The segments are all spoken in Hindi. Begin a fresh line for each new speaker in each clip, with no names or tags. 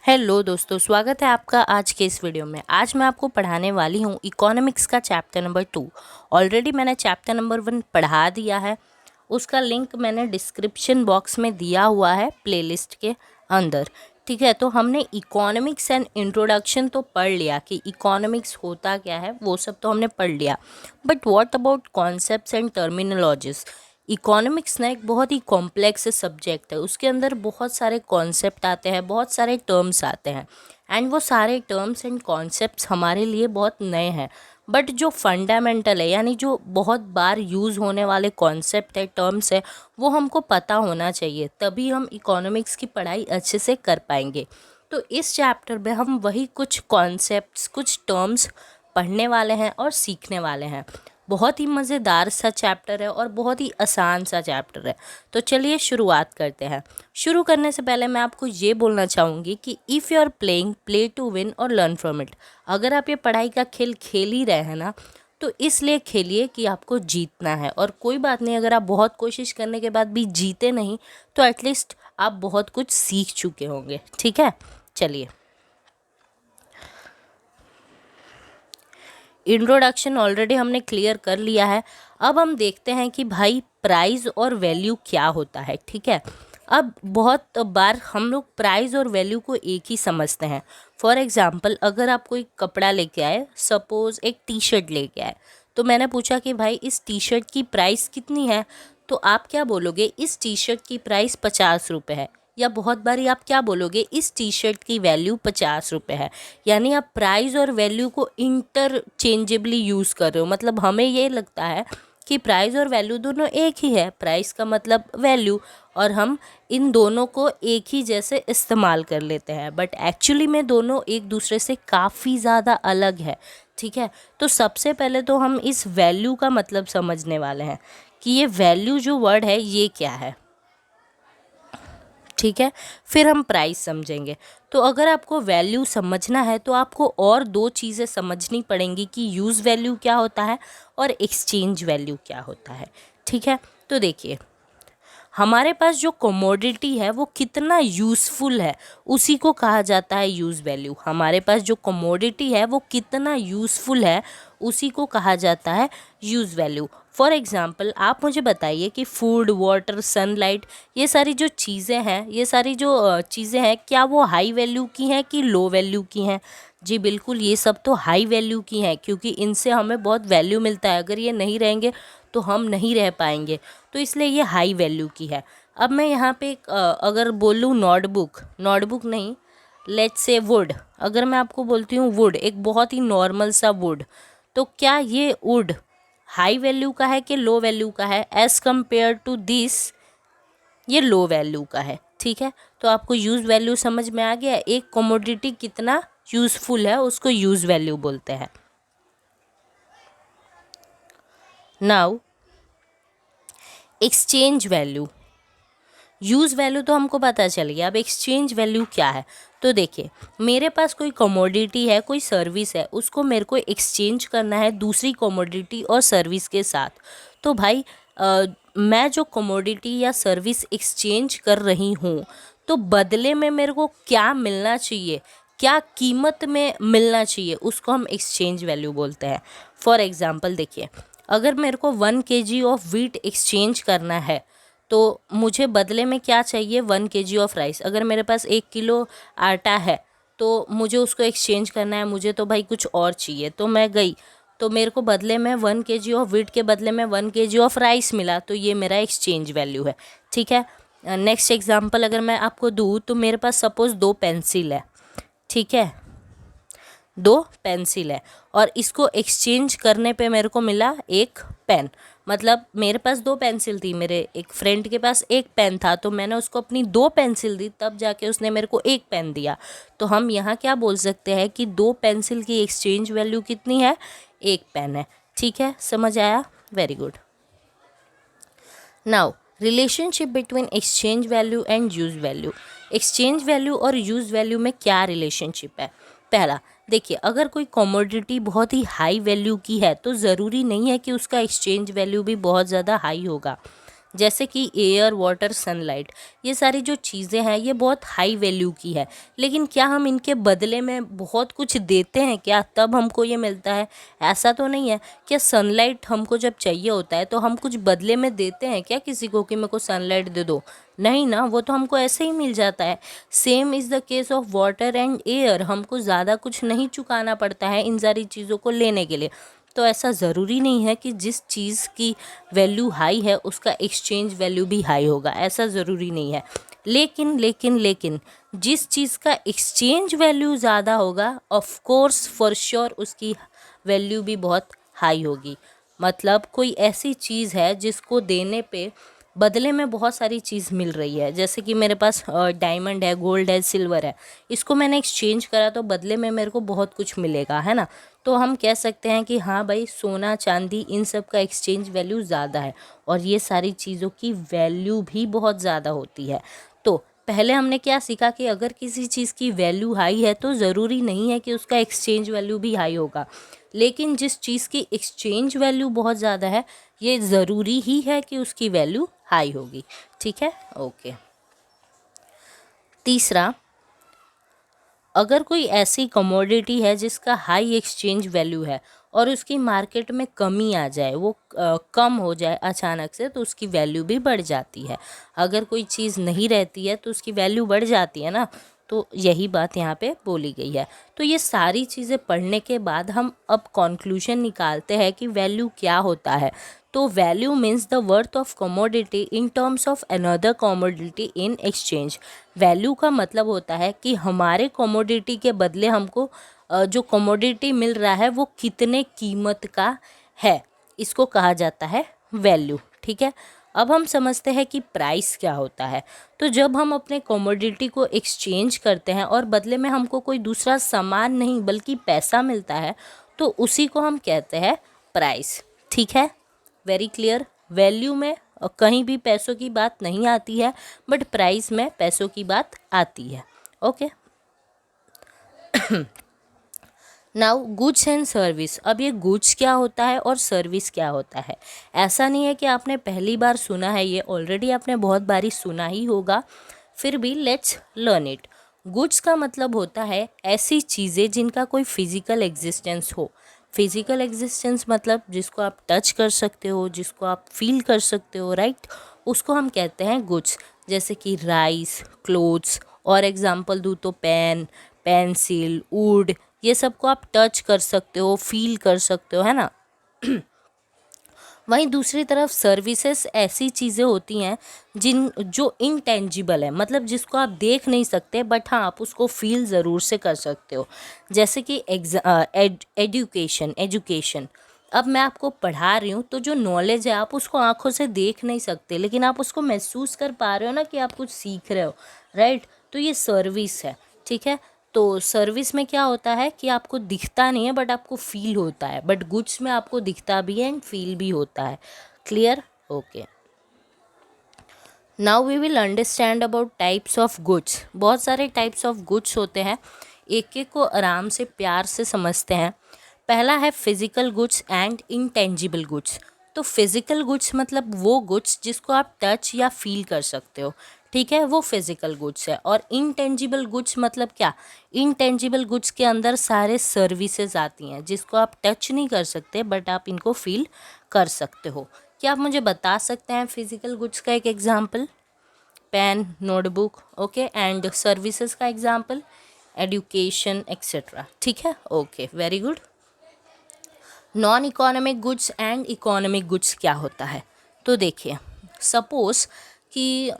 हेलो दोस्तों, स्वागत है आपका आज के इस वीडियो में। आज मैं आपको पढ़ाने वाली हूँ इकोनॉमिक्स का चैप्टर नंबर 2। ऑलरेडी मैंने चैप्टर नंबर 1 पढ़ा दिया है, उसका लिंक मैंने डिस्क्रिप्शन बॉक्स में दिया हुआ है प्लेलिस्ट के अंदर। ठीक है, तो हमने इकोनॉमिक्स एंड इंट्रोडक्शन तो पढ़ लिया कि इकोनॉमिक्स होता क्या है, वो सब तो हमने पढ़ लिया। But what about concepts and terminologies. Economics ना एक बहुत ही कॉम्प्लेक्स सब्जेक्ट है, उसके अंदर बहुत सारे कॉन्सेप्ट आते हैं, बहुत सारे टर्म्स आते हैं एंड वो सारे टर्म्स एंड कॉन्सेप्ट्स हमारे लिए बहुत नए हैं। बट जो फंडामेंटल है, यानी जो बहुत बार यूज़ होने वाले कॉन्सेप्ट है, टर्म्स है, वो हमको पता होना चाहिए, तभी हम इकोनॉमिक्स की पढ़ाई अच्छे से कर पाएंगे। तो इस चैप्टर में हम वही कुछ कॉन्सेप्ट्स, कुछ टर्म्स पढ़ने वाले हैं और सीखने वाले हैं। बहुत ही मज़ेदार सा चैप्टर है और बहुत ही आसान सा चैप्टर है। तो चलिए शुरुआत करते हैं। शुरू करने से पहले मैं आपको ये बोलना चाहूँगी कि if you are playing, play to win और लर्न फ्रॉम इट। अगर आप ये पढ़ाई का खेल खेल ही रहे हैं ना, तो इसलिए खेलिए कि आपको जीतना है। और कोई बात नहीं, अगर आप बहुत कोशिश करने के बाद भी जीते नहीं तो एटलीस्ट आप बहुत कुछ सीख चुके होंगे। ठीक है, चलिए। इंट्रोडक्शन ऑलरेडी हमने क्लियर कर लिया है। अब हम देखते हैं कि भाई प्राइस और वैल्यू क्या होता है। ठीक है, अब बहुत बार हम लोग प्राइस और वैल्यू को एक ही समझते हैं। फॉर एग्जांपल, अगर आप कोई कपड़ा लेके आए, सपोज़ एक टी शर्ट लेके आए, तो मैंने पूछा कि भाई इस टी शर्ट की प्राइस कितनी है, तो आप क्या बोलोगे? इस टी शर्ट की प्राइस 50 रुपये है। या बहुत बारी आप क्या बोलोगे? इस टी शर्ट की वैल्यू 50 रुपये है। यानी आप प्राइस और वैल्यू को इंटरचेंजेबली यूज़ कर रहे हो। मतलब हमें ये लगता है कि प्राइस और वैल्यू दोनों एक ही है, प्राइस का मतलब वैल्यू, और हम इन दोनों को एक ही जैसे इस्तेमाल कर लेते हैं। बट एक्चुअली में दोनों एक दूसरे से काफ़ी ज़्यादा अलग है। ठीक है, तो सबसे पहले तो हम इस वैल्यू का मतलब समझने वाले हैं कि ये वैल्यू जो वर्ड है ये क्या है। ठीक है, फिर हम प्राइस समझेंगे। तो अगर आपको वैल्यू समझना है तो आपको और दो चीज़ें समझनी पड़ेंगी कि यूज़ वैल्यू क्या होता है और एक्सचेंज वैल्यू क्या होता है। ठीक है, तो देखिए, हमारे पास जो कमोडिटी है वो कितना यूज़फुल है, उसी को कहा जाता है यूज़ वैल्यू। हमारे पास जो कमोडिटी है वो कितना यूज़फुल है, उसी को कहा जाता है यूज़ वैल्यू। फॉर एग्ज़ाम्पल, आप मुझे बताइए कि फूड, वाटर, सनलाइट, ये सारी जो चीज़ें हैं, ये सारी जो चीज़ें हैं, क्या वो हाई वैल्यू की हैं कि लो वैल्यू की हैं? जी बिल्कुल, ये सब तो हाई वैल्यू की हैं, क्योंकि इनसे हमें बहुत वैल्यू मिलता है। अगर ये नहीं रहेंगे तो हम नहीं रह पाएंगे, तो इसलिए ये हाई वैल्यू की है। अब मैं यहाँ पे अगर बोलूँ नोटबुक, नोटबुक नहीं, लेट्स से वुड, अगर मैं आपको बोलती हूँ वुड, एक बहुत ही नॉर्मल सा वुड, तो क्या ये वुड हाई वैल्यू का है कि लो वैल्यू का है? एज़ कम्पेयर टू दिस ये लो वैल्यू का है। ठीक है, तो आपको यूज़ वैल्यू समझ में आ गया। एक कमोडिटी कितना यूज़फुल है उसको यूज़ वैल्यू बोलते हैं। Now exchange value, use value तो हमको पता चल गया, अब एक्सचेंज वैल्यू क्या है? तो देखिए, मेरे पास कोई कमोडिटी है, कोई सर्विस है, उसको मेरे को एक्सचेंज करना है दूसरी कमोडिटी और सर्विस के साथ। तो भाई मैं जो कमोडिटी या सर्विस एक्सचेंज कर रही हूँ, तो बदले में मेरे को क्या मिलना चाहिए, क्या कीमत में मिलना चाहिए, उसको हम एक्सचेंज वैल्यू बोलते हैं। फॉर एग्ज़ाम्पल देखिए, अगर मेरे को 1 kg ऑफ व्हीट एक्सचेंज करना है, तो मुझे बदले में क्या चाहिए? 1 kg ऑफ राइस। अगर मेरे पास 1 किलो आटा है तो मुझे उसको एक्सचेंज करना है, मुझे तो भाई कुछ और चाहिए, तो मैं गई, तो मेरे को बदले में 1 kg ऑफ व्हीट के बदले में 1 kg ऑफ राइस मिला, तो ये मेरा एक्सचेंज वैल्यू है। ठीक है, नेक्स्ट एग्जांपल अगर मैं आपको दूँ, तो मेरे पास सपोज़ 2 पेंसिल है। ठीक है, 2 पेंसिल है और इसको एक्सचेंज करने पे मेरे को मिला एक पेन। मतलब मेरे पास 2 पेंसिल थी, मेरे एक फ्रेंड के पास एक पेन था, तो मैंने उसको अपनी 2 पेंसिल दी, तब जाके उसने मेरे को एक पेन दिया। तो हम यहाँ क्या बोल सकते हैं कि 2 पेंसिल की एक्सचेंज वैल्यू कितनी है? एक पेन है। ठीक है, समझ आया? Very good. Now relationship between exchange value and use value. Exchange value और यूज़ वैल्यू में क्या रिलेशनशिप है? पहला देखिए, अगर कोई कमोडिटी बहुत ही हाई वैल्यू की है तो ज़रूरी नहीं है कि उसका एक्सचेंज वैल्यू भी बहुत ज़्यादा हाई होगा। जैसे कि एयर, वाटर, सनलाइट, ये सारी जो चीज़ें हैं ये बहुत हाई वैल्यू की है, लेकिन क्या हम इनके बदले में बहुत कुछ देते हैं क्या तब हमको ये मिलता है? ऐसा तो नहीं है। क्या सनलाइट हमको जब चाहिए होता है तो हम कुछ बदले में देते हैं क्या किसी को कि मेरे को सनलाइट दे दो? नहीं ना, वो तो हमको ऐसे ही मिल जाता है। Same is the case of water and air, हमको ज़्यादा कुछ नहीं चुकाना पड़ता है इन सारी चीज़ों को लेने के लिए। तो ऐसा ज़रूरी नहीं है कि जिस चीज़ की वैल्यू हाई है उसका एक्सचेंज वैल्यू भी हाई होगा, ऐसा ज़रूरी नहीं है। लेकिन लेकिन लेकिन जिस चीज़ का एक्सचेंज वैल्यू ज़्यादा होगा, ऑफ कोर्स फॉर श्योर उसकी वैल्यू भी बहुत हाई होगी। मतलब कोई ऐसी चीज़ है जिसको देने पे बदले में बहुत सारी चीज़ मिल रही है, जैसे कि मेरे पास डायमंड है, गोल्ड है, सिल्वर है, इसको मैंने एक्सचेंज करा तो बदले में मेरे को बहुत कुछ मिलेगा, है ना। तो हम कह सकते हैं कि हाँ भाई, सोना चांदी इन सब का एक्सचेंज वैल्यू ज़्यादा है और ये सारी चीज़ों की वैल्यू भी बहुत ज़्यादा होती है। तो पहले हमने क्या सीखा कि अगर किसी चीज़ की वैल्यू हाई है तो ज़रूरी नहीं है कि उसका एक्सचेंज वैल्यू भी हाई होगा, लेकिन जिस चीज़ की एक्सचेंज वैल्यू बहुत ज़्यादा है ये ज़रूरी ही है कि उसकी वैल्यू हाई होगी। ठीक है, ओके। तीसरा, अगर कोई ऐसी कमोडिटी है जिसका हाई एक्सचेंज वैल्यू है और उसकी मार्केट में कमी आ जाए, वो कम हो जाए अचानक से, तो उसकी वैल्यू भी बढ़ जाती है। अगर कोई चीज़ नहीं रहती है तो उसकी वैल्यू बढ़ जाती है ना, तो यही बात यहाँ पे बोली गई है। तो ये सारी चीज़ें पढ़ने के बाद हम अब कॉन्क्लूजन निकालते हैं कि वैल्यू क्या होता है। तो value means the worth of commodity in terms of another commodity in exchange. Value का मतलब होता है कि हमारे कमोडिटी के बदले हमको जो कमोडिटी मिल रहा है वो कितने कीमत का है, इसको कहा जाता है वैल्यू। ठीक है, अब हम समझते हैं कि प्राइस क्या होता है। तो जब हम अपने कमोडिटी को एक्सचेंज करते हैं और बदले में हमको कोई दूसरा सामान नहीं बल्कि पैसा मिलता है, तो उसी को हम कहते हैं प्राइस। ठीक है, वेरी क्लियर। वैल्यू में कहीं भी पैसों की बात नहीं आती है, बट प्राइस में पैसों की बात आती है। Okay, now goods and service. अब ये गुड्स क्या होता है और सर्विस क्या होता है? ऐसा नहीं है कि आपने पहली बार सुना है, ये ऑलरेडी आपने बहुत बारी सुना ही होगा, फिर भी लेट्स लर्न इट। गुड्स का मतलब होता है ऐसी चीज़ें जिनका कोई फिजिकल एग्जिस्टेंस हो। फिजिकल एग्जिस्टेंस मतलब जिसको आप टच कर सकते हो, जिसको आप फील कर सकते हो, राइट, उसको हम कहते हैं गुड्स। जैसे कि राइस, क्लोथ्स, और एग्जांपल दूँ तो पेन, पेंसिल, वुड, ये सब को आप टच कर सकते हो, फील कर सकते हो, है ना। वहीं दूसरी तरफ सर्विसेज ऐसी चीज़ें होती हैं जो इनटेंजिबल है, मतलब जिसको आप देख नहीं सकते बट हाँ आप उसको फील ज़रूर से कर सकते हो। जैसे कि एजुकेशन। अब मैं आपको पढ़ा रही हूँ तो जो नॉलेज है आप उसको आंखों से देख नहीं सकते, लेकिन आप उसको महसूस कर पा रहे हो ना कि आप कुछ सीख रहे हो, राइट। तो ये सर्विस है। ठीक है, तो सर्विस में क्या होता है कि आपको दिखता नहीं है बट आपको फील होता है, बट गुड्स में आपको दिखता भी है एंड फील भी होता है। Clear, okay. Now we will understand about types of goods. बहुत सारे टाइप्स ऑफ गुड्स होते हैं, एक एक को आराम से प्यार से समझते हैं। पहला है physical goods and intangible goods. तो फिजिकल गुड्स मतलब वो गुड्स जिसको आप टच या फील कर सकते हो, ठीक है, वो फिजिकल गुड्स है। और इनटेंजिबल गुड्स मतलब क्या? इनटेंजिबल गुड्स के अंदर सारे सर्विसेज आती हैं जिसको आप टच नहीं कर सकते बट आप इनको फील कर सकते हो। क्या आप मुझे बता सकते हैं फिजिकल गुड्स का एक example? Pen, notebook, okay, and services का एग्जाम्पल एजुकेशन एक्सेट्रा। ठीक है, okay, very good. Non economic goods and economic goods क्या होता है? तो देखिए, सपोज़ कि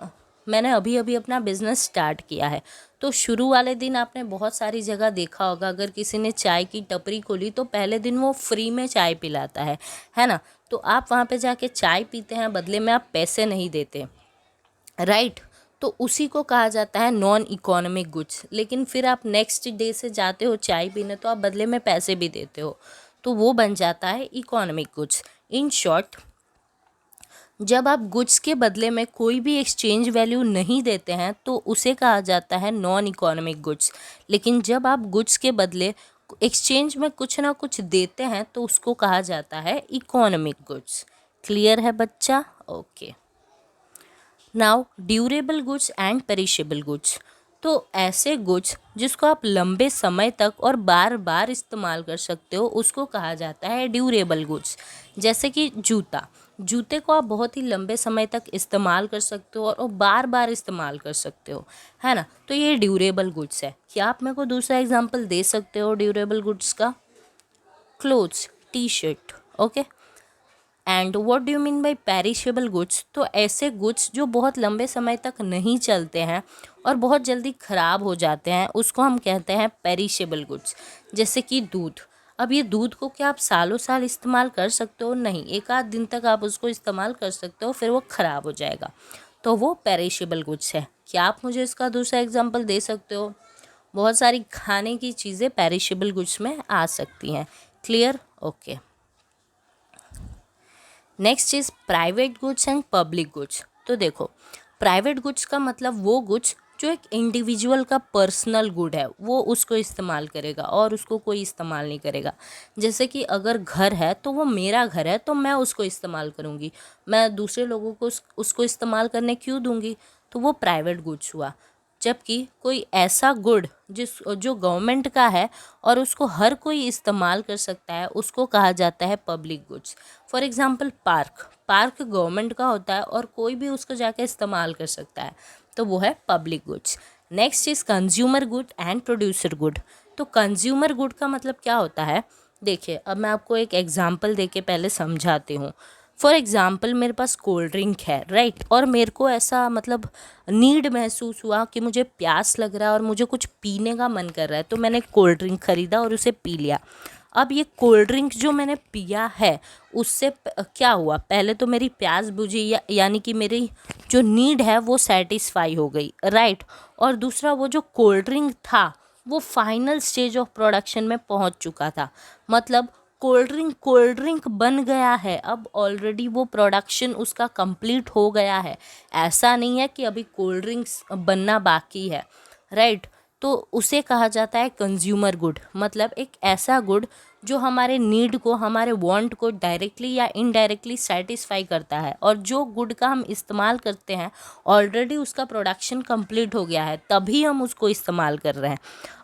मैंने अभी अभी अपना बिज़नेस स्टार्ट किया है, तो शुरू वाले दिन आपने बहुत सारी जगह देखा होगा, अगर किसी ने चाय की टपरी खोली तो पहले दिन वो फ्री में चाय पिलाता है ना। तो आप वहाँ पे जाके चाय पीते हैं, बदले में आप पैसे नहीं देते, राइट। तो उसी को कहा जाता है नॉन इकोनॉमिक गुड्स। लेकिन फिर आप नेक्स्ट डे से जाते हो चाय पीने तो आप बदले में पैसे भी देते हो, तो वो बन जाता है इकोनॉमिक गुड्स। इन शॉर्ट, जब आप गुड्स के बदले में कोई भी एक्सचेंज वैल्यू नहीं देते हैं तो उसे कहा जाता है नॉन इकोनॉमिक गुड्स। लेकिन जब आप गुड्स के बदले एक्सचेंज में कुछ ना कुछ देते हैं तो उसको कहा जाता है इकोनॉमिक गुड्स। क्लियर है बच्चा? Okay. Now durable goods and perishable goods, तो ऐसे गुड्स जिसको आप लंबे समय तक और बार बार इस्तेमाल कर सकते हो उसको कहा जाता है ड्यूरेबल गुड्स। जैसे कि जूते को आप बहुत ही लंबे समय तक इस्तेमाल कर सकते हो और बार बार इस्तेमाल कर सकते हो, है ना। तो ये ड्यूरेबल गुड्स है। क्या आप मेरे को दूसरा एग्जांपल दे सकते हो ड्यूरेबल गुड्स का? Clothes, T shirt, okay. And what do you mean by perishable goods? तो ऐसे गुड्स जो बहुत लंबे समय तक नहीं चलते हैं और बहुत जल्दी ख़राब हो जाते हैं उसको हम कहते हैं पेरिशेबल गुड्स। जैसे कि दूध। अब ये दूध को क्या आप सालों साल इस्तेमाल कर सकते हो? नहीं, एक आध दिन तक आप उसको इस्तेमाल कर सकते हो, फिर वो ख़राब हो जाएगा, तो वो पेरिशेबल गुड्स है। क्या आप मुझे इसका दूसरा एग्जाम्पल दे सकते हो? बहुत सारी खाने की चीज़ें पेरिशेबल गुड्स में आ सकती हैं। Clear? Okay. Next is private goods and public goods. तो देखो, प्राइवेट गुड्स का मतलब वो गुड्स जो एक इंडिविजुअल का पर्सनल गुड है, वो उसको इस्तेमाल करेगा और उसको कोई इस्तेमाल नहीं करेगा। जैसे कि अगर घर है तो वो मेरा घर है, तो मैं उसको इस्तेमाल करूँगी, मैं दूसरे लोगों को उसको इस्तेमाल करने क्यों दूँगी? तो वो प्राइवेट गुड्स हुआ। जबकि कोई ऐसा गुड जो गवर्नमेंट का है और उसको हर कोई इस्तेमाल कर सकता है उसको कहा जाता है public goods. For example park government का होता है और कोई भी उसको जाके इस्तेमाल कर सकता है, तो वो है public goods. Next is consumer good and producer good. तो कंज्यूमर गुड का मतलब क्या होता है? देखिए, अब मैं आपको एक एग्जांपल देके पहले समझाती हूँ। फॉर एग्ज़ाम्पल मेरे पास कोल्ड ड्रिंक है, राइट, और मेरे को ऐसा मतलब नीड महसूस हुआ कि मुझे प्यास लग रहा है और मुझे कुछ पीने का मन कर रहा है, तो मैंने कोल्ड ड्रिंक ख़रीदा और उसे पी लिया। अब ये कोल्ड ड्रिंक जो मैंने पिया है उससे क्या हुआ? पहले तो मेरी प्यास बुझी, यानी कि मेरी जो नीड है वो सेटिस्फाई हो गई, राइट। और दूसरा, वो जो कोल्ड ड्रिंक था वो फाइनल स्टेज ऑफ प्रोडक्शन में पहुंच चुका था। मतलब कोल्ड ड्रिंक बन गया है, अब ऑलरेडी वो प्रोडक्शन उसका कंप्लीट हो गया है। ऐसा नहीं है कि अभी कोल्ड ड्रिंक्स बनना बाकी है, राइट। तो उसे कहा जाता है कंज्यूमर गुड। मतलब एक ऐसा गुड जो हमारे नीड को, हमारे वांट को डायरेक्टली या इनडायरेक्टली सेटिस्फाई करता है, और जो गुड का हम इस्तेमाल करते हैं ऑलरेडी उसका प्रोडक्शन कंप्लीट हो गया है, तभी हम उसको इस्तेमाल कर रहे हैं।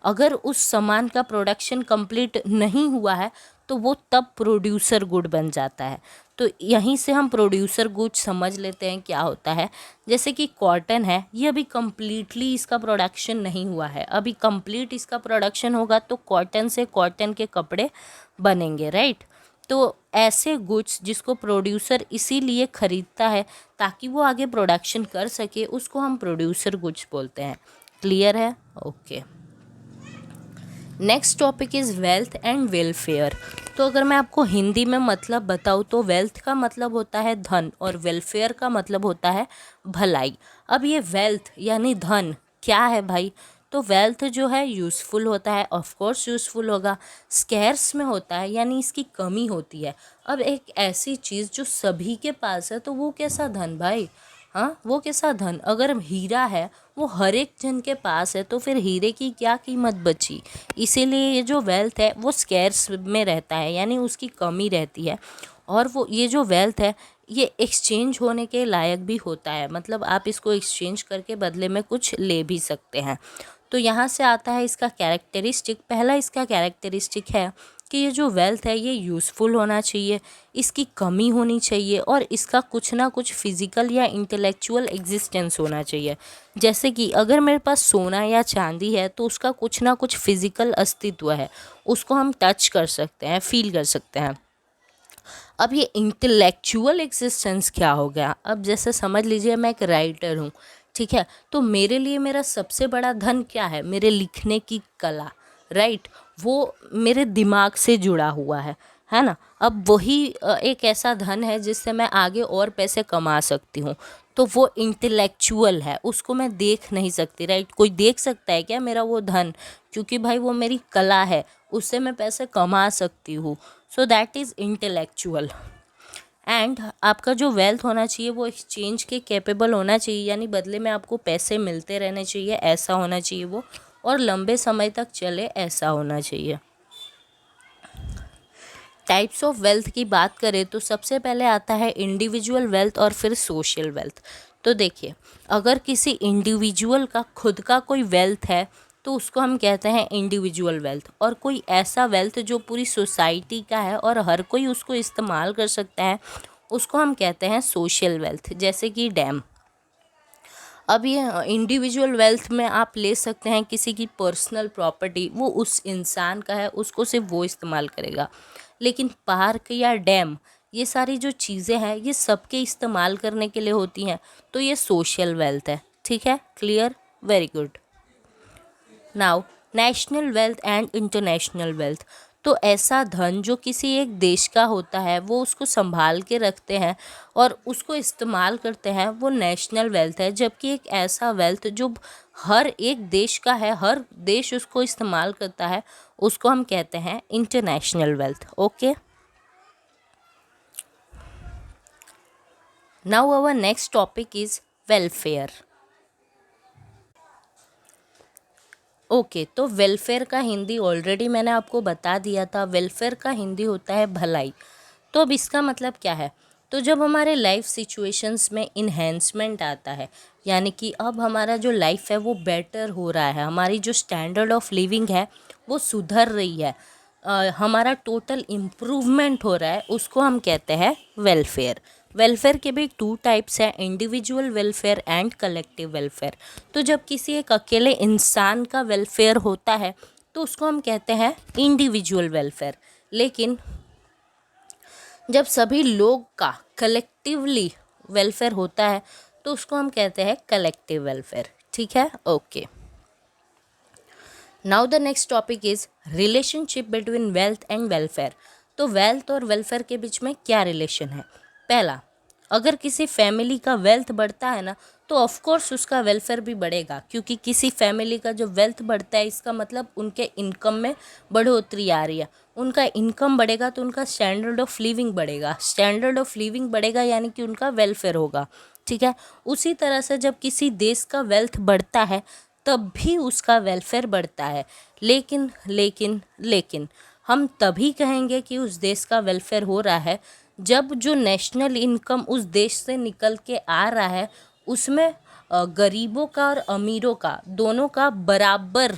अगर उस सामान का प्रोडक्शन कंप्लीट नहीं हुआ है तो वो तब प्रोड्यूसर गुड बन जाता है। तो यहीं से हम प्रोड्यूसर गुड समझ लेते हैं क्या होता है। जैसे कि कॉटन है, ये अभी कम्प्लीटली इसका प्रोडक्शन नहीं हुआ है, अभी कंप्लीट इसका प्रोडक्शन होगा तो कॉटन से कॉटन के कपड़े बनेंगे, राइट। तो ऐसे गुड्स जिसको प्रोड्यूसर इसीलिए ख़रीदता है ताकि वो आगे प्रोडक्शन कर सके, उसको हम प्रोड्यूसर गुड्स बोलते हैं। क्लियर है? Okay. Next topic is wealth and welfare. तो अगर मैं आपको हिंदी में मतलब बताऊँ तो वेल्थ का मतलब होता है धन और वेलफेयर का मतलब होता है भलाई। अब ये वेल्थ यानी धन क्या है भाई? तो वेल्थ जो है यूज़फुल होता है, ऑफ कोर्स यूज़फुल होगा। स्कैर्स में होता है यानी इसकी कमी होती है। अब एक ऐसी चीज़ जो सभी के पास है तो वो कैसा धन भाई? हाँ, वो कैसा धन? अगर हीरा है वो हर एक जन के पास है तो फिर हीरे की क्या कीमत बची? इसीलिए ये जो वेल्थ है वो स्कैर्स में रहता है, यानी उसकी कमी रहती है। और वो ये जो वेल्थ है ये एक्सचेंज होने के लायक भी होता है, मतलब आप इसको एक्सचेंज करके बदले में कुछ ले भी सकते हैं। तो यहाँ से आता है इसका कैरेक्टरिस्टिक। पहला इसका कैरेक्टरिस्टिक है कि ये जो वेल्थ है ये यूज़फुल होना चाहिए, इसकी कमी होनी चाहिए और इसका कुछ ना कुछ फिज़िकल या इंटेलेक्चुअल एग्जिस्टेंस होना चाहिए। जैसे कि अगर मेरे पास सोना या चांदी है तो उसका कुछ ना कुछ फिज़िकल अस्तित्व है, उसको हम टच कर सकते हैं, फील कर सकते हैं। अब ये इंटेलेक्चुअल एग्जिस्टेंस क्या हो गया? अब जैसे समझ लीजिए मैं एक राइटर हूँ, ठीक है, तो मेरे लिए मेरा सबसे बड़ा धन क्या है? मेरे लिखने की कला, राइट। वो मेरे दिमाग से जुड़ा हुआ है ना। अब वही एक ऐसा धन है जिससे मैं आगे और पैसे कमा सकती हूँ, तो वो इंटेलेक्चुअल है, उसको मैं देख नहीं सकती, राइट। कोई देख सकता है क्या मेरा वो धन? क्योंकि भाई वो मेरी कला है, उससे मैं पैसे कमा सकती हूँ। So that is intellectual. And आपका जो वेल्थ होना चाहिए वो एक्सचेंज के कैपेबल होना चाहिए, यानी बदले में आपको पैसे मिलते रहने चाहिए, ऐसा होना चाहिए वो, और लंबे समय तक चले, ऐसा होना चाहिए। टाइप्स ऑफ वेल्थ की बात करें तो सबसे पहले आता है इंडिविजुअल वेल्थ और फिर सोशल वेल्थ। तो देखिए, अगर किसी इंडिविजुअल का खुद का कोई वेल्थ है तो उसको हम कहते हैं इंडिविजुअल वेल्थ, और कोई ऐसा वेल्थ जो पूरी सोसाइटी का है और हर कोई उसको इस्तेमाल कर सकता है उसको हम कहते हैं सोशल वेल्थ, जैसे कि डैम। अब ये इंडिविजुअल वेल्थ में आप ले सकते हैं किसी की पर्सनल प्रॉपर्टी, वो उस इंसान का है, उसको सिर्फ वो इस्तेमाल करेगा। लेकिन पार्क या डैम, ये सारी जो चीज़ें हैं ये सबके इस्तेमाल करने के लिए होती हैं, तो ये सोशल वेल्थ है। ठीक है, clear, very good. Now national wealth and international wealth, तो ऐसा धन जो किसी एक देश का होता है वो उसको संभाल के रखते हैं और उसको इस्तेमाल करते हैं, वो नेशनल वेल्थ है। जबकि एक ऐसा वेल्थ जो हर एक देश का है, हर देश उसको इस्तेमाल करता है, उसको हम कहते हैं international wealth. Okay, now our next topic is welfare. Okay, तो वेलफेयर का हिंदी ऑलरेडी मैंने आपको बता दिया था। वेलफेयर का हिंदी होता है भलाई। तो अब इसका मतलब क्या है? तो जब हमारे लाइफ सिचुएशंस में इन्हेंसमेंट आता है, यानी कि अब हमारा जो लाइफ है वो बेटर हो रहा है, हमारी जो स्टैंडर्ड ऑफ लिविंग है वो सुधर रही है, हमारा टोटल इम्प्रूवमेंट हो रहा है, उसको हम कहते हैं वेलफेयर। वेलफेयर के भी 2 टाइप्स हैं, individual welfare and collective welfare. तो जब किसी एक अकेले इंसान का वेलफेयर होता है तो उसको हम कहते हैं इंडिविजुअल वेलफेयर। लेकिन जब सभी लोग का कलेक्टिवली वेलफेयर होता है तो उसको हम कहते हैं कलेक्टिव वेलफेयर। ठीक है, okay. Now the next topic is relationship between wealth and welfare. तो वेल्थ और वेलफेयर के बीच में क्या रिलेशन है? पहला, अगर किसी फैमिली का वेल्थ बढ़ता है ना तो ऑफ कोर्स उसका वेलफेयर भी बढ़ेगा, क्योंकि किसी फैमिली का जो वेल्थ बढ़ता है इसका मतलब उनके इनकम में बढ़ोतरी आ रही है। उनका इनकम बढ़ेगा तो उनका स्टैंडर्ड ऑफ लिविंग बढ़ेगा, स्टैंडर्ड ऑफ लिविंग बढ़ेगा यानी कि उनका वेलफेयर होगा। ठीक है, उसी तरह से जब किसी देश का वेल्थ बढ़ता है तब भी उसका वेलफेयर बढ़ता है। लेकिन लेकिन लेकिन हम तभी कहेंगे कि उस देश का वेलफेयर हो रहा है जब जो नेशनल इनकम उस देश से निकल के आ रहा है उसमें गरीबों का और अमीरों का दोनों का बराबर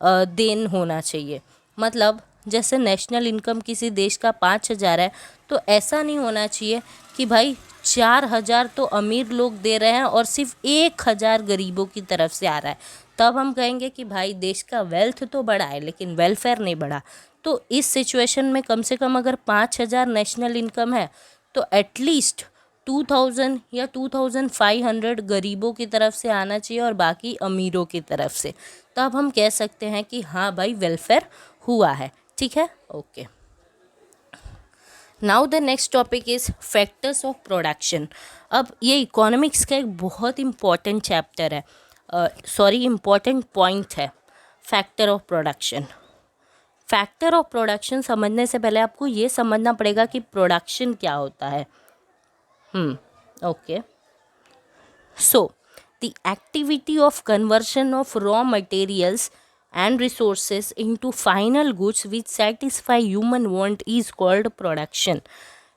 देन होना चाहिए। मतलब जैसे नेशनल इनकम किसी देश का 5,000 है तो ऐसा नहीं होना चाहिए कि भाई 4,000 तो अमीर लोग दे रहे हैं और सिर्फ 1,000 गरीबों की तरफ से आ रहा है। तब हम कहेंगे कि भाई देश का वेल्थ तो बढ़ा है लेकिन वेलफेयर नहीं बढ़ा। तो इस सिचुएशन में कम से कम अगर 5,000 नेशनल इनकम है तो एटलीस्ट 2,000 या 2,500 गरीबों की तरफ से आना चाहिए और बाकी अमीरों की तरफ से। तब हम कह सकते हैं कि हाँ भाई वेलफेयर हुआ है। ठीक है, okay. Now the next topic is factors of production. अब ये इकोनॉमिक्स का एक बहुत इम्पॉर्टेंट चैप्टर है, इम्पॉर्टेंट पॉइंट है, factor of production. Factor of production समझने से पहले आपको ये समझना पड़ेगा कि प्रोडक्शन क्या होता है। Okay, so the activity of conversion of raw materials and resources into final goods which satisfy human want is called production।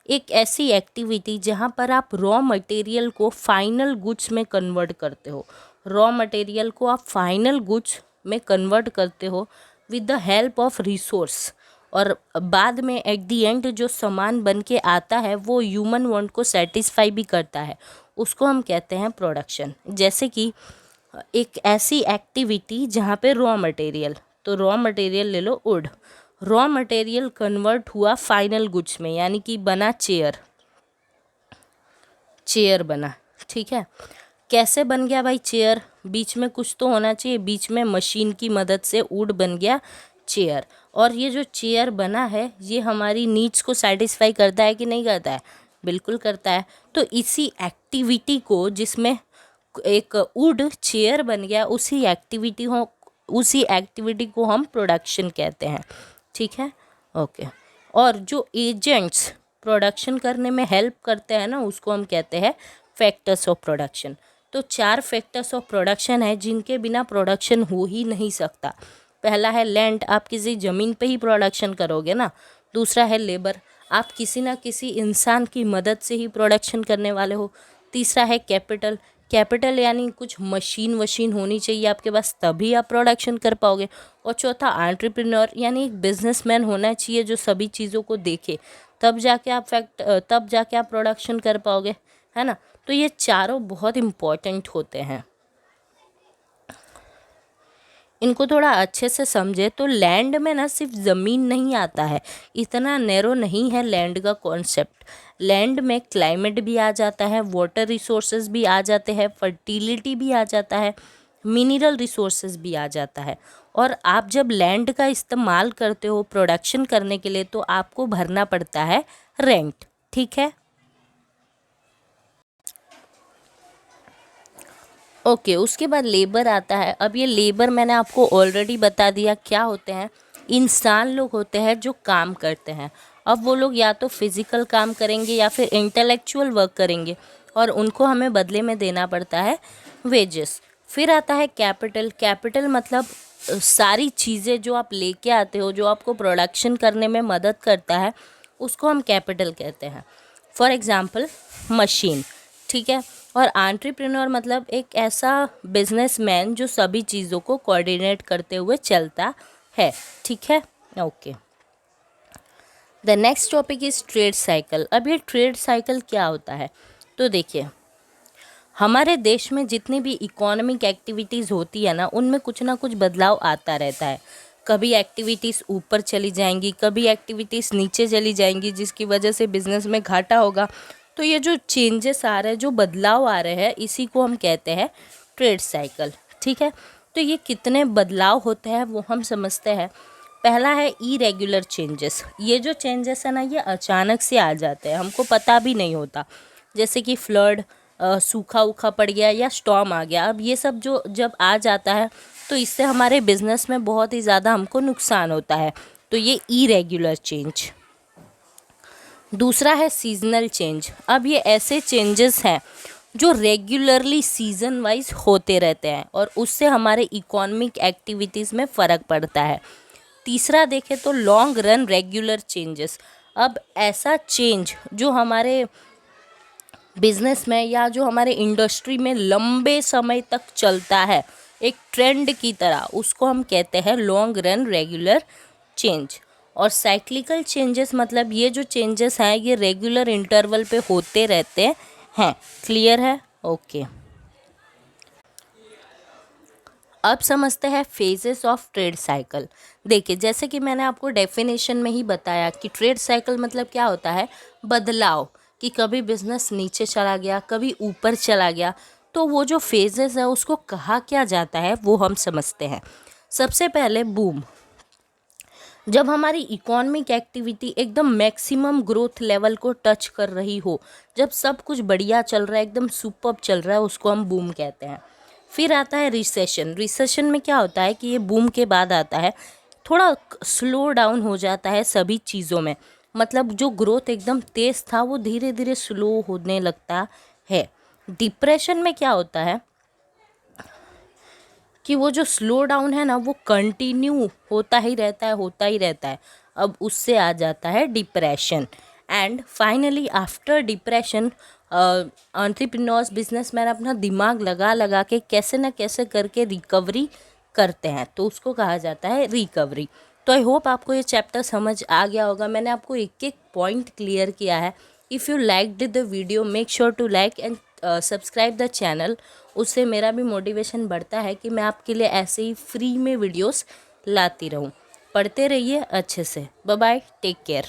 एक ऐसी एक्टिविटी जहाँ पर आप रॉ मटेरियल को फाइनल गुड्स में कन्वर्ट करते हो, रॉ मटेरियल को आप फाइनल गुड्स में कन्वर्ट करते हो with the help of resource, और बाद में एट द एंड जो सामान बन के आता है वो ह्यूमन वांट को सेटिस्फाई भी करता है, उसको हम कहते हैं प्रोडक्शन। जैसे कि एक ऐसी एक्टिविटी जहाँ पे रॉ मटेरियल, तो रॉ मटेरियल ले लो वुड, रॉ मटेरियल कन्वर्ट हुआ फाइनल गुड्स में, यानी कि बना चेयर बना। ठीक है, कैसे बन गया भाई चेयर? बीच में कुछ तो होना चाहिए, बीच में मशीन की मदद से वुड बन गया चेयर। और ये जो चेयर बना है ये हमारी नीड्स को सेटिस्फाई करता है कि नहीं करता है? बिल्कुल करता है। तो इसी एक्टिविटी को, जिसमें एक वुड चेयर बन गया, उसी एक्टिविटी को हम प्रोडक्शन कहते हैं। ठीक है, ओके। और जो एजेंट्स प्रोडक्शन करने में हेल्प करते हैं ना उसको हम कहते हैं फैक्टर्स ऑफ प्रोडक्शन। तो 4 फैक्टर्स ऑफ प्रोडक्शन है जिनके बिना प्रोडक्शन हो ही नहीं सकता। पहला है लैंड, आप किसी ज़मीन पे ही प्रोडक्शन करोगे ना। दूसरा है लेबर, आप किसी ना किसी इंसान की मदद से ही प्रोडक्शन करने वाले हो। तीसरा है कैपिटल कैपिटल यानी कुछ मशीन वशीन होनी चाहिए आपके पास, तभी आप प्रोडक्शन कर पाओगे। और चौथा एंटरप्रेन्योर यानी एक बिजनेसमैन होना चाहिए जो सभी चीज़ों को देखे, तब जाके आप प्रोडक्शन कर पाओगे, है ना। तो ये चारों बहुत इम्पॉर्टेंट होते हैं, इनको थोड़ा अच्छे से समझे तो लैंड में ना सिर्फ ज़मीन नहीं आता है, इतना नैरो नहीं है लैंड का कॉन्सेप्ट। लैंड में क्लाइमेट भी आ जाता है, वाटर रिसोर्सेज भी आ जाते हैं, फर्टिलिटी भी आ जाता है, मिनरल रिसोर्सेज भी आ जाता है। और आप जब लैंड का इस्तेमाल करते हो प्रोडक्शन करने के लिए तो आपको भरना पड़ता है रेंट, ठीक है। ओके, उसके बाद लेबर आता है। अब ये लेबर मैंने आपको ऑलरेडी बता दिया क्या होते हैं। इंसान लोग होते हैं जो काम करते हैं। अब वो लोग या तो फिज़िकल काम करेंगे या फिर इंटेलेक्चुअल वर्क करेंगे, और उनको हमें बदले में देना पड़ता है वेजेस। फिर आता है कैपिटल। कैपिटल मतलब सारी चीज़ें जो आप लेके आते हो, जो आपको प्रोडक्शन करने में मदद करता है, उसको हम कैपिटल कहते हैं। फॉर एग्ज़ाम्पल मशीन, ठीक है। और एंटरप्रेन्योर मतलब एक ऐसा बिजनेसमैन जो सभी चीज़ों को कोऑर्डिनेट करते हुए चलता है, ठीक है। Okay, the next topic is trade cycle. अब ये ट्रेड साइकिल क्या होता है, तो देखिए हमारे देश में जितनी भी इकोनॉमिक एक्टिविटीज़ होती है ना, उनमें कुछ ना कुछ बदलाव आता रहता है। कभी एक्टिविटीज़ ऊपर चली जाएंगी, कभी एक्टिविटीज़ नीचे चली जाएंगी, जिसकी वजह से बिज़नेस में घाटा होगा। तो ये जो चेंजेस आ रहे हैं, जो बदलाव आ रहे हैं, इसी को हम कहते हैं ट्रेड साइकिल, ठीक है। तो ये कितने बदलाव होते हैं वो हम समझते हैं। पहला है इरेगुलर चेंजेस। ये जो चेंजेस है ना, ये अचानक से आ जाते हैं, हमको पता भी नहीं होता। जैसे कि फ्लड, सूखा उखा पड़ गया या स्टॉर्म आ गया। अब ये सब जो जब आ जाता है तो इससे हमारे बिजनेस में बहुत ही ज़्यादा हमको नुकसान होता है। तो ये इरेगुलर चेंज। दूसरा है सीजनल चेंज। अब ये ऐसे चेंजेस हैं जो रेगुलरली सीज़न वाइज होते रहते हैं और उससे हमारे इकोनॉमिक एक्टिविटीज़ में फ़र्क पड़ता है। तीसरा देखें तो लॉन्ग रन रेगुलर चेंजेस। अब ऐसा चेंज जो हमारे बिजनेस में या जो हमारे इंडस्ट्री में लंबे समय तक चलता है, एक ट्रेंड की तरह, उसको हम कहते हैं लॉन्ग रन रेगुलर चेंज। और साइक्लिकल चेंजेस मतलब ये जो चेंजेस हैं ये रेगुलर इंटरवल पे होते रहते हैं। क्लियर है? ओके, अब समझते हैं फेजेस ऑफ ट्रेड साइकिल। देखिए, जैसे कि मैंने आपको डेफिनेशन में ही बताया कि ट्रेड साइकिल मतलब क्या होता है, बदलाव, कि कभी बिजनेस नीचे चला गया, कभी ऊपर चला गया। तो वो जो फेजेस है उसको कहा क्या जाता है वो हम समझते हैं। सबसे पहले बूम, जब हमारी इकोनॉमिक एक्टिविटी एकदम मैक्सिमम ग्रोथ लेवल को टच कर रही हो, जब सब कुछ बढ़िया चल रहा है, एकदम सुपर्ब चल रहा है, उसको हम बूम कहते हैं। फिर आता है रिसेशन। रिसेशन में क्या होता है कि ये बूम के बाद आता है, थोड़ा स्लो डाउन हो जाता है सभी चीज़ों में, मतलब जो ग्रोथ एकदम तेज़ था वो धीरे धीरे स्लो होने लगता है। डिप्रेशन में क्या होता है कि वो जो स्लो डाउन है ना वो कंटिन्यू होता ही रहता है। अब उससे आ जाता है depression. And finally after depression entrepreneurs, businessman अपना दिमाग लगा लगा के कैसे ना कैसे करके रिकवरी करते हैं, तो उसको कहा जाता है रिकवरी। तो आई होप आपको ये चैप्टर समझ आ गया होगा। मैंने आपको एक एक पॉइंट क्लियर किया है। If you liked the video make sure to like and subscribe the channel. उससे मेरा भी मोटिवेशन बढ़ता है कि मैं आपके लिए ऐसे ही फ्री में वीडियोस लाती रहूं। पढ़ते रहिए अच्छे से। Bye bye, take care.